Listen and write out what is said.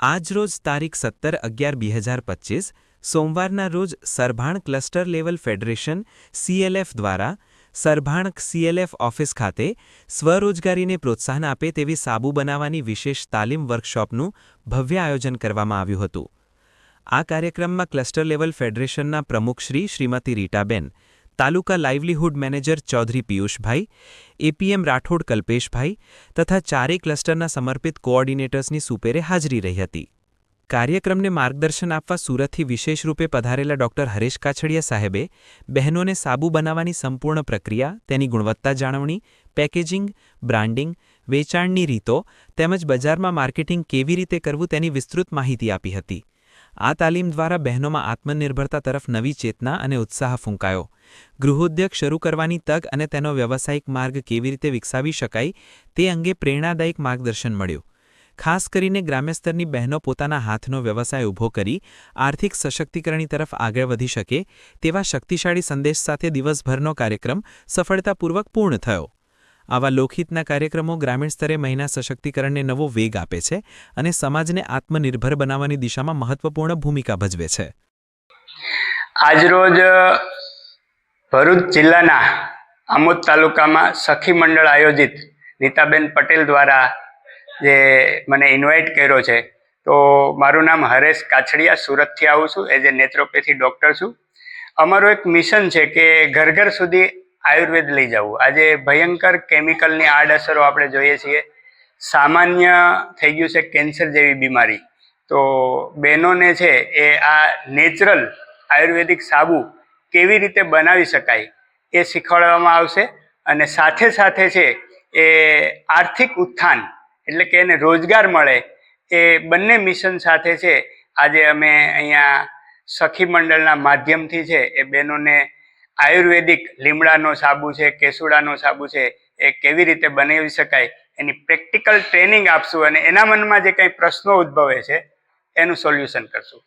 આજરોજ તારીખ 17/11/2025 સોમવારના રોજ Sarbhan cluster level federation CLF દ્વારા સરભાણ CLF ઓફિસ ખાતે સ્વરોજગારીને પ્રોત્સાહન આપે તેવી સાબુ બનાવવાની વિશેષ તાલીમ વર્કશોપનું ભવ્ય આયોજન કરવામાં આવ્યું હતું। આ કાર્યક્રમમાં ક્લસ્ટર લેવલ ફેડરેશનના પ્રમુખશ્રી શ્રીમતી રીટાબેન, તાલુકા લાઇવલીહુડ મેનેજર ચૌધરી પિયુષભાઈ, APM રાઠોડ કલ્પેશભાઈ તથા ચારેય ક્લસ્ટરના સમર્પિત કોઓર્ડિનેટર્સની સુપેરે હાજરી રહી હતી। કાર્યક્રમને માર્ગદર્શન આપવા સુરતથી વિશેષ રૂપે પધારેલા ડોક્ટર હરેશ કાછડિયા સાહેબે બહેનોને સાબુ બનાવવાની સંપૂર્ણ પ્રક્રિયા, તેની ગુણવત્તા જાળવણી, પેકેજિંગ, બ્રાન્ડિંગ, વેચાણની રીતો તેમજ બજારમાં માર્કેટિંગ કેવી રીતે કરવું તેની વિસ્તૃત માહિતી આપી હતી। આ તાલીમ દ્વારા બહેનોમાં આત્મનિર્ભરતા તરફ નવી ચેતના અને ઉત્સાહ ફૂંકાયો। ગૃહોદ્યોગ શરૂ કરવાની તક અને તેનો વ્યવસાયિક માર્ગ કેવી રીતે વિકસાવી શકાય તે અંગે પ્રેરણાદાયક માર્ગદર્શન મળ્યું। ખાસ કરીને ગ્રામ્ય સ્તરની બહેનો પોતાના હાથનો વ્યવસાય ઊભો કરી આર્થિક સશક્તિકરણની તરફ આગળ વધી શકે તેવા શક્તિશાળી સંદેશ સાથે દિવસભરનો કાર્યક્રમ સફળતાપૂર્વક પૂર્ણ થયો। આવા લોકહિતના કાર્યક્રમો ગ્રામીણ સ્તરે મહિલા સશક્તિકરણને નવો વેગ આપે છે અને સમાજને આત્મનિર્ભર બનાવવાની દિશામાં મહત્વપૂર્ણ ભૂમિકા ભજવે છે। આજરોજ ભરૂચ જિલ્લાના આમોદ તાલુકામાં સખી મંડળ આયોજિત નીતાબેન પટેલ દ્વારા જે મને ઇન્વાઇટ કર્યો છે, તો મારું નામ હરેશ કાછડિયા, સુરતથી આવું છું, એઝ એ નેચરોપેથી ડૉક્ટર છું। અમારું એક મિશન છે કે ઘર ઘર સુધી આયુર્વેદ લઈ જવું। આજે ભયંકર કેમિકલની આડઅસરો આપણે જોઈએ છીએ, સામાન્ય થઈ ગયું છે કેન્સર જેવી બીમારી। તો બહેનોને છે એ આ નેચરલ આયુર્વેદિક સાબુ કેવી રીતે બનાવી શકાય એ શીખવાડવામાં આવશે અને સાથે સાથે છે એ આર્થિક ઉત્થાન એટલે કે એને રોજગાર મળે એ બંને મિશન સાથે છે આજે અમે અહીંયા સખી મંડળના માધ્યમથી છે એ બહેનોને આયુર્વેદિક લીમડાનો સાબુ છે, કેસુડાનો સાબુ છે એ કેવી રીતે બનાવી શકાય એની પ્રેક્ટિકલ ટ્રેનિંગ આપશું અને એના મનમાં જે કંઈ પ્રશ્નો ઉદ્ભવે છે એનું સોલ્યુશન કરશું।